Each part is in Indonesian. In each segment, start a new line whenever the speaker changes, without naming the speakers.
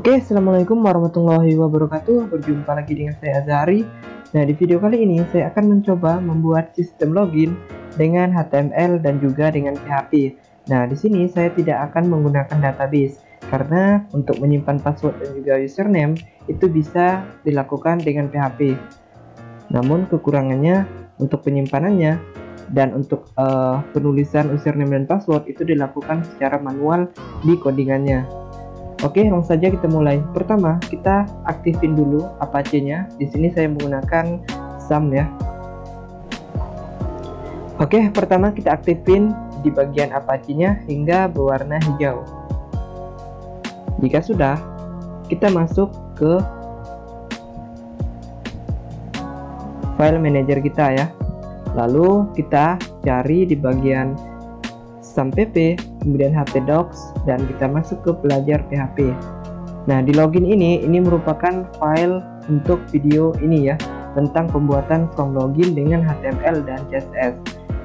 Oke, assalamualaikum warahmatullahi wabarakatuh. Berjumpa lagi dengan saya Azhari. Nah, di video kali ini saya akan mencoba membuat sistem login dengan HTML dan juga dengan PHP. Nah, di sini saya tidak akan menggunakan database karena untuk menyimpan password dan juga username itu bisa dilakukan dengan PHP. Namun kekurangannya untuk penyimpanannya dan untuk penulisan username dan password itu dilakukan secara manual di codingannya. Oke, langsung saja kita mulai. Pertama, kita aktifin dulu Apache-nya. Di sini saya menggunakan SAM ya. Oke, pertama kita aktifin di bagian Apache-nya hingga berwarna hijau. Jika sudah, kita masuk ke file manager kita ya. Lalu kita cari di bagian SAMPP, kemudian htdocs, dan kita masuk ke belajar PHP. Nah, di login ini merupakan file untuk video ini ya, tentang pembuatan from login dengan HTML dan CSS.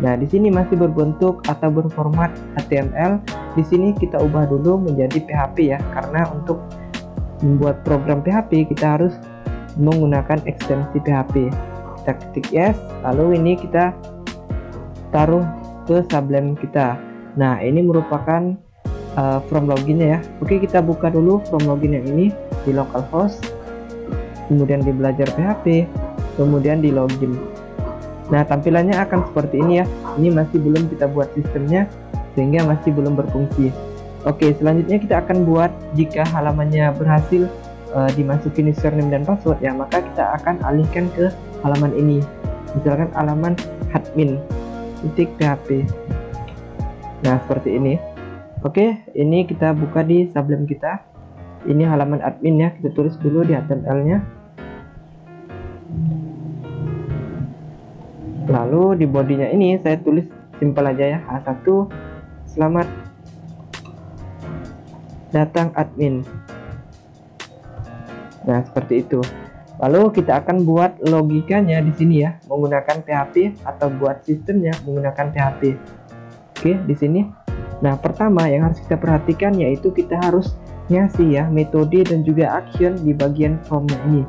Nah, di sini masih berbentuk atau berformat HTML. Di sini kita ubah dulu menjadi PHP ya, karena untuk membuat program PHP kita harus menggunakan ekstensi PHP. Kita ketik yes, lalu ini kita taruh ke Sublime kita. Nah, ini merupakan from loginnya ya. Oke, kita buka dulu from login yang ini di localhost, kemudian di belajar PHP, kemudian di login. Nah, tampilannya akan seperti ini ya. Ini masih belum kita buat sistemnya sehingga masih belum berfungsi. Oke, selanjutnya kita akan buat jika halamannya berhasil dimasukin username dan password ya, maka kita akan alihkan ke halaman ini. Misalkan halaman admin.php. Nah, seperti ini. Oke, ini kita buka di Sublime kita. Ini halaman admin ya, kita tulis dulu di HTML-nya. Lalu di bodinya ini saya tulis simpel aja ya, H1 selamat datang admin. Nah, seperti itu. Lalu kita akan buat logikanya di sini ya, menggunakan PHP atau buat sistemnya menggunakan PHP. Oke, di sini. Nah, pertama yang harus kita perhatikan yaitu kita harus ngasih ya metode dan juga action di bagian formnya ini.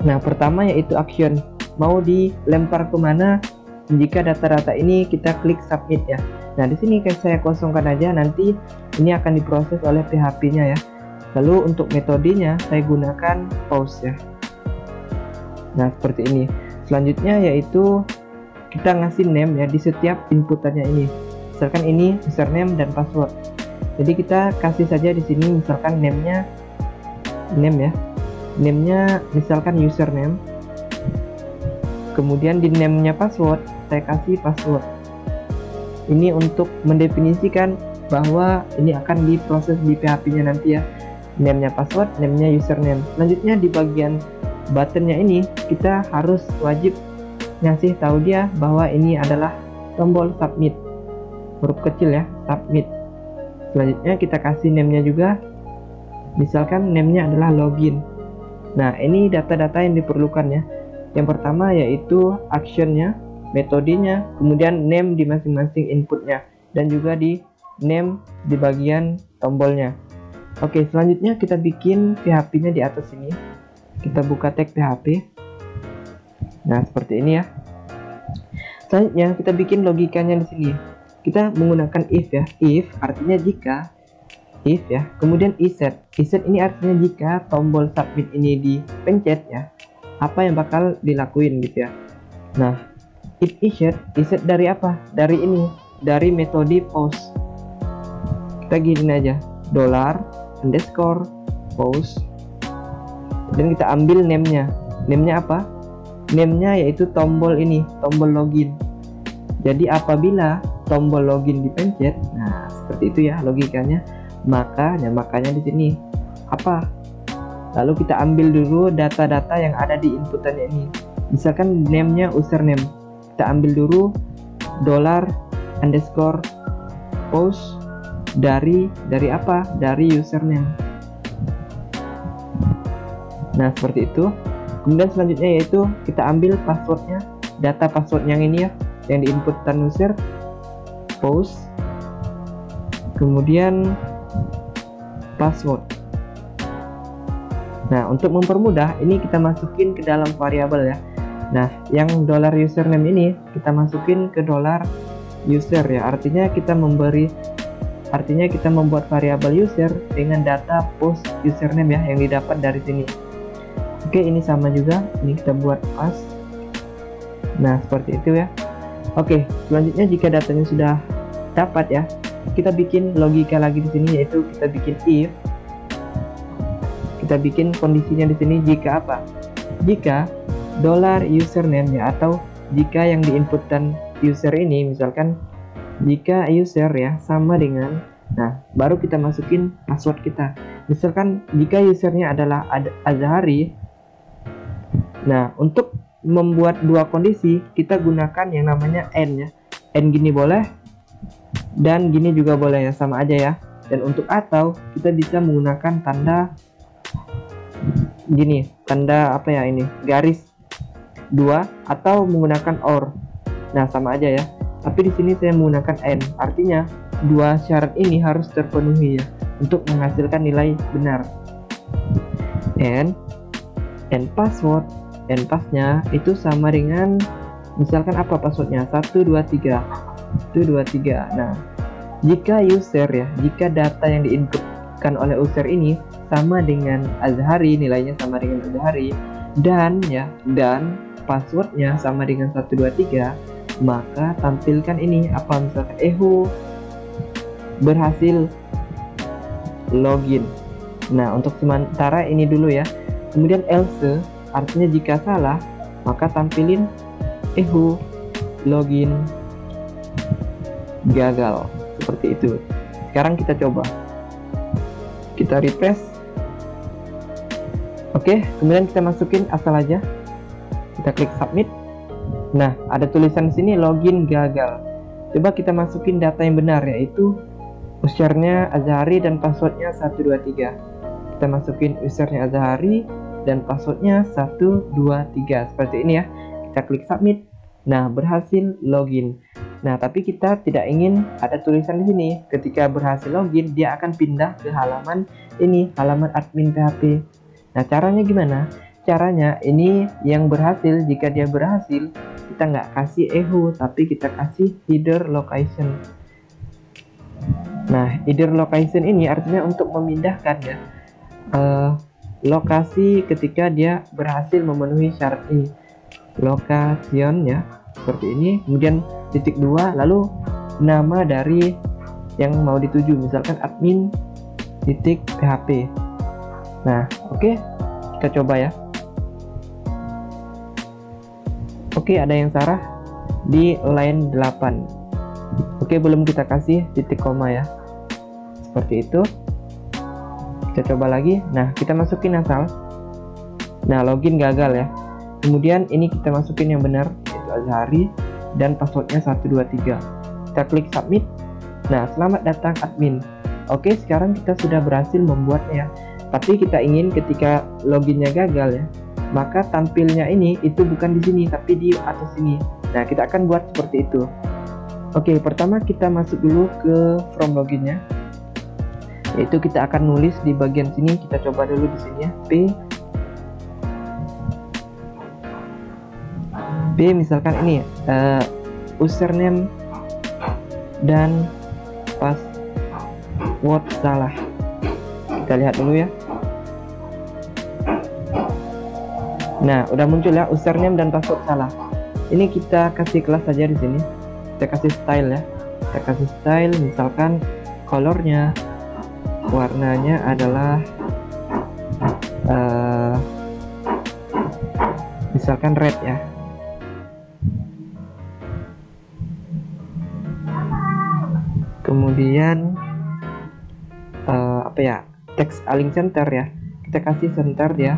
Nah, pertama yaitu action, mau dilempar kemana jika data-data ini kita klik submit ya. Nah, di sini saya kosongkan aja, nanti ini akan diproses oleh PHP-nya ya. Lalu untuk metodenya saya gunakan pause ya. Nah, seperti ini. Selanjutnya yaitu kita ngasih name ya di setiap inputannya ini. Misalkan ini username dan password. Jadi kita kasih saja di sini misalkan name-nya name ya. Name-nya misalkan username. Kemudian di name-nya password saya kasih password. Ini untuk mendefinisikan bahwa ini akan diproses di PHP-nya nanti ya. Name-nya password, name-nya username. Selanjutnya di bagian button-nya ini kita harus wajib ngasih tahu dia bahwa ini adalah tombol submit, huruf kecil ya, submit. Selanjutnya kita kasih name-nya juga, misalkan name-nya adalah login. Nah, ini data-data yang diperlukan ya. Yang pertama yaitu action-nya, metodenya, kemudian name di masing-masing inputnya, dan juga di name di bagian tombolnya. Oke, selanjutnya kita bikin PHP-nya di atas ini. Kita buka tag PHP. Nah, seperti ini ya. Selanjutnya kita bikin logikanya di sini. Kita menggunakan if ya. If artinya jika, if ya. Kemudian iset. Iset ini artinya jika tombol submit ini dipencet ya, apa yang bakal dilakuin gitu ya. Nah, if iset dari apa? Dari ini, dari metode pause. Kita gini aja, $_pause. Dan kita ambil name-nya. Name-nya apa? Name-nya yaitu tombol ini, tombol login. Jadi apabila tombol login dipencet, nah seperti itu ya logikanya. Makanya di sini apa? Lalu kita ambil dulu data-data yang ada di inputannya ini. Misalkan name-nya username. Kita ambil dulu $_pause dari apa? Dari username. Nah, seperti itu. Kemudian selanjutnya yaitu kita ambil passwordnya, data password yang ini ya, yang di inputan user, pause, kemudian password. Nah, untuk mempermudah ini kita masukin ke dalam variabel ya. Nah, yang $username ini kita masukin ke $user ya. Artinya kita membuat variabel user dengan data post username ya yang didapat dari sini. Oke, ini sama juga. Ini kita buat pas. Nah, seperti itu ya. Oke, selanjutnya jika datanya sudah dapat ya, kita bikin logika lagi di sini, yaitu kita bikin if. Kita bikin kondisinya di sini jika apa? Jika $username ya, atau jika yang diinputkan user ini, misalkan jika user ya sama dengan, nah baru kita masukin password kita. Misalkan jika usernya adalah Azhari, nah untuk membuat dua kondisi kita gunakan yang namanya and ya. And gini boleh dan gini juga boleh ya, sama aja ya. Dan untuk atau kita bisa menggunakan tanda gini, tanda apa ya, ini garis 2, atau menggunakan or. Nah, sama aja ya. Tapi di sini saya menggunakan and. Artinya dua syarat ini harus terpenuhi ya untuk menghasilkan nilai benar. And password, and passnya itu sama dengan misalkan apa passwordnya? 123. Nah, jika user ya, jika data yang diinputkan oleh user ini sama dengan Azhari, nilainya sama dengan Azhari, dan passwordnya sama dengan 123, maka tampilkan ini apa, misalkan echo berhasil login. Nah, untuk sementara ini dulu ya. Kemudian else artinya jika salah, maka tampilin echo login gagal, seperti itu. Sekarang kita coba, kita refresh. Oke, kemudian kita masukin asal aja, kita klik submit. Nah, ada tulisan sini login gagal. Coba kita masukin data yang benar, yaitu usernya Azhari dan passwordnya 123. Kita masukin usernya Azhari dan passwordnya 123, seperti ini ya. Kita klik submit. Nah, berhasil login. Nah, tapi kita tidak ingin ada tulisan di sini. Ketika berhasil login, dia akan pindah ke halaman ini, halaman admin PHP. Nah, caranya gimana? Caranya ini yang berhasil, jika dia berhasil, kita nggak kasih echo, tapi kita kasih header location. Nah, header location ini artinya untuk memindahkan ya lokasi ketika dia berhasil memenuhi syarat ini. Location ya, seperti ini. Kemudian titik 2, lalu nama dari yang mau dituju, misalkan admin titik php. Nah, oke, kita coba ya. Oke, ada yang salah di line 8. Oke, belum kita kasih titik koma ya, seperti itu. Kita coba lagi. Nah, kita masukin asal. Nah, login gagal ya. Kemudian ini kita masukin yang benar, yaitu Azhari dan passwordnya 123. Kita klik submit. Nah, selamat datang admin. Oke, sekarang kita sudah berhasil membuatnya. Tapi kita ingin ketika loginnya gagal ya, maka tampilnya ini itu bukan di sini tapi di atas sini. Nah, kita akan buat seperti itu. Oke, pertama kita masuk dulu ke from loginnya, yaitu kita akan nulis di bagian sini. Kita coba dulu di sini ya, p misalkan ini username dan password salah. Kita lihat dulu ya. Nah, udah muncul ya username dan password salah. Ini kita kasih kelas saja di sini. Kita kasih style ya. Kita kasih style, misalkan colornya, warnanya adalah misalkan red ya. Kemudian apa ya, text align center ya, kita kasih center ya.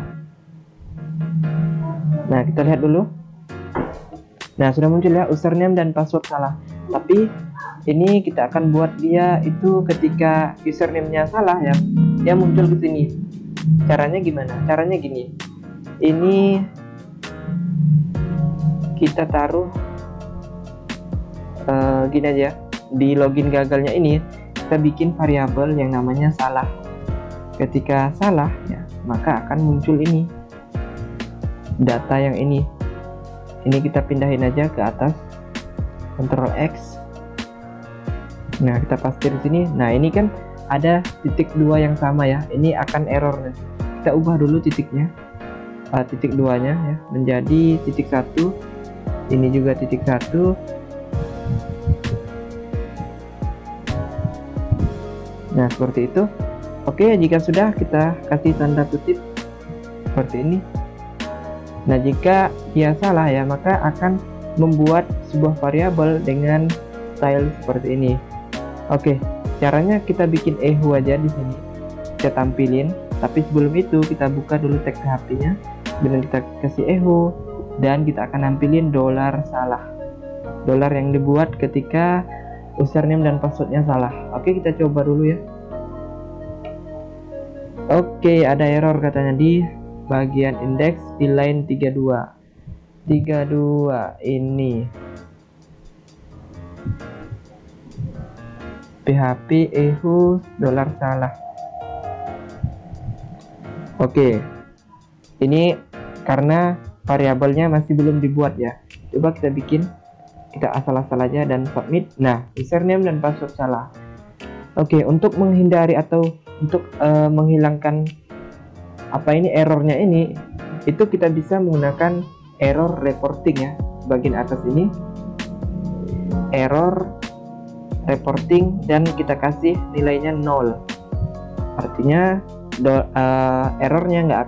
Nah, kita lihat dulu. Nah, sudah muncul ya username dan password salah. Tapi ini kita akan buat dia itu ketika username-nya salah ya, dia muncul ke sini. Caranya gimana? Caranya gini. Ini kita taruh gini aja. Di login gagalnya ini kita bikin variabel yang namanya salah. Ketika salah ya, maka akan muncul ini data yang ini kita pindahin aja ke atas, Ctrl X. Nah, kita paste di sini. Nah, ini kan ada titik 2 yang sama ya, ini akan error nanti. Kita ubah dulu titiknya, titik 2 nya ya, menjadi titik 1. Ini juga titik 1. Nah, seperti itu. Oke, jika sudah, kita kasih tanda kutip seperti ini. Nah, jika dia salah ya, maka akan membuat sebuah variabel dengan style seperti ini. Oke, caranya kita bikin echo aja di sini. Kita tampilin, tapi sebelum itu kita buka dulu tag PHP-nya. Kemudian kita kasih echo dan kita akan nampilin dolar salah. Dolar yang dibuat ketika username dan passwordnya salah. Oke, kita coba dulu ya. Oke, ada error katanya di bagian indeks di line 32 ini. PHP echo dolar salah. Oke, ini karena variabelnya masih belum dibuat ya. Coba kita bikin, kita asal-asal aja dan submit. Nah, username dan password salah. Oke, untuk menghindari atau untuk menghilangkan errornya ini, itu kita bisa menggunakan error reporting ya. Bagian atas ini error reporting dan kita kasih nilainya 0. Artinya errornya nggak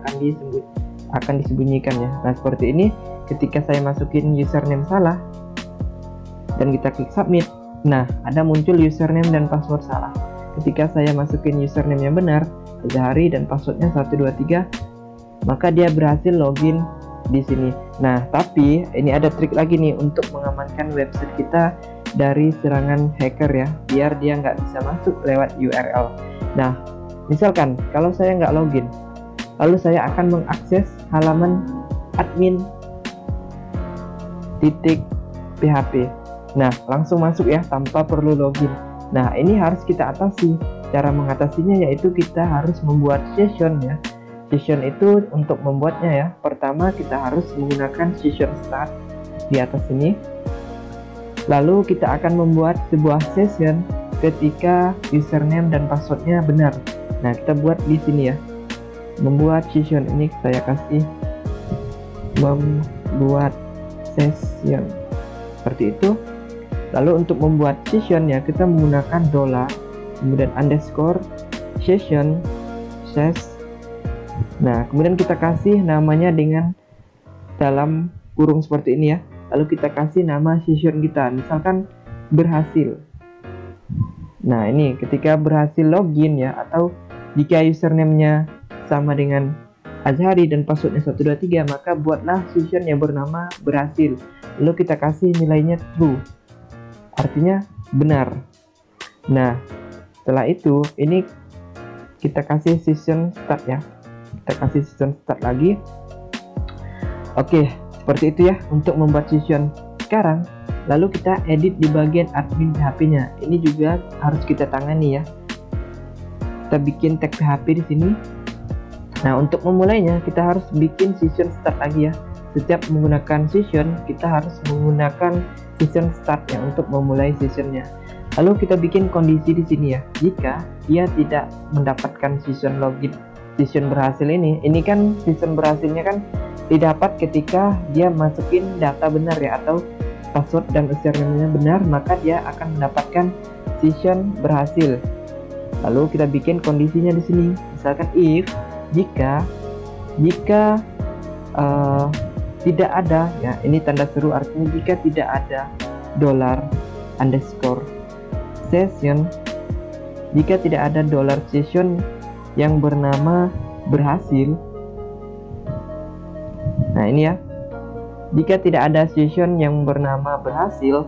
akan disembunyikan ya. Nah, seperti ini ketika saya masukin username salah dan kita klik submit, nah ada muncul username dan password salah. Ketika saya masukin username yang benar, Azhari, dan passwordnya 123, maka dia berhasil login di sini. Nah, tapi ini ada trik lagi nih untuk mengamankan website kita dari serangan hacker ya, biar dia nggak bisa masuk lewat URL. Nah, misalkan kalau saya nggak login, lalu saya akan mengakses halaman admin.php. Nah, langsung masuk ya tanpa perlu login. Nah, ini harus kita atasi. Cara mengatasinya yaitu kita harus membuat session ya. Session itu untuk membuatnya ya, pertama kita harus menggunakan session start di atas ini. Lalu kita akan membuat sebuah session ketika username dan passwordnya benar. Nah, kita buat di sini ya. Membuat session ini saya kasih membuat session seperti itu. Lalu untuk membuat session ya, kita menggunakan $, kemudian underscore session ses. Nah, kemudian kita kasih namanya dengan dalam kurung seperti ini ya. Lalu kita kasih nama session kita, misalkan berhasil. Nah, ini ketika berhasil login ya, atau jika username-nya sama dengan Azhari dan passwordnya 123, maka buatlah session yang bernama berhasil. Lalu kita kasih nilainya true, artinya benar. Nah, setelah itu ini kita kasih session start ya. Kita kasih session start lagi. Oke, seperti itu ya untuk membuat session. Sekarang lalu kita edit di bagian admin PHP-nya. Ini juga harus kita tangani ya. Kita bikin tag PHP di sini. Nah, untuk memulainya kita harus bikin session start lagi ya. Setiap menggunakan session, kita harus menggunakan session start ya untuk memulai sessionnya. Lalu kita bikin kondisi di sini ya. Jika dia tidak mendapatkan session login, session berhasil ini kan session berhasilnya kan didapat ketika dia masukin data benar ya, atau password dan username-nya benar, maka dia akan mendapatkan session berhasil. Lalu kita bikin kondisinya di sini. Misalkan if jika tidak ada ya, ini tanda seru, artinya jika tidak ada $_session, jika tidak ada $session yang bernama berhasil. Nah, ini ya, jika tidak ada session yang bernama berhasil,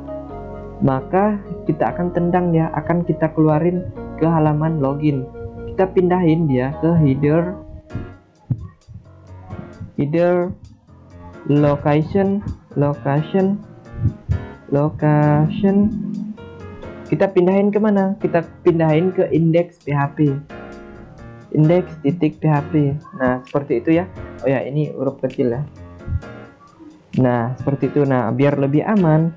maka kita akan tendang ya, akan kita keluarin ke halaman login. Kita pindahin dia ke header location. Kita pindahin kemana? Kita pindahin ke indeks PHP. index.php. Nah, seperti itu ya. Oh ya, ini huruf kecil ya. Nah, seperti itu. Nah, biar lebih aman,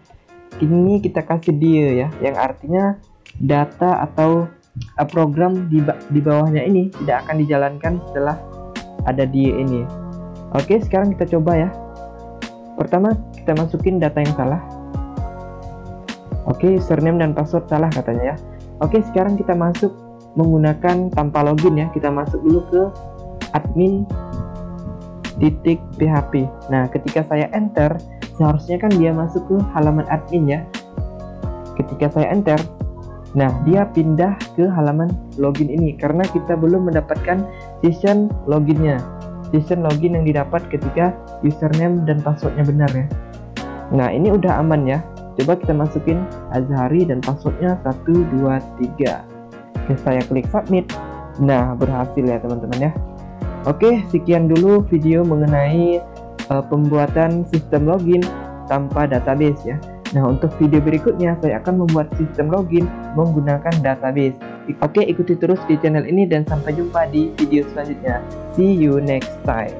ini kita kasih dia ya, yang artinya data atau program di bawahnya ini tidak akan dijalankan setelah ada dia ini. Oke, sekarang kita coba ya. Pertama, kita masukin data yang salah. Oke, username dan password salah katanya ya. Oke, sekarang kita masuk menggunakan tanpa login ya. Kita masuk dulu ke admin.php. Nah, ketika saya enter, seharusnya kan dia masuk ke halaman admin ya. Ketika saya enter, nah dia pindah ke halaman login ini karena kita belum mendapatkan session loginnya. Session login yang didapat ketika username dan passwordnya benar ya. Nah, ini udah aman ya. Coba kita masukin Azhari dan passwordnya 123. Oke, saya klik submit. Nah, berhasil ya teman-teman ya. Oke, sekian dulu video mengenai pembuatan sistem login tanpa database ya. Nah, untuk video berikutnya saya akan membuat sistem login menggunakan database. Oke, ikuti terus di channel ini dan sampai jumpa di video selanjutnya. See you next time.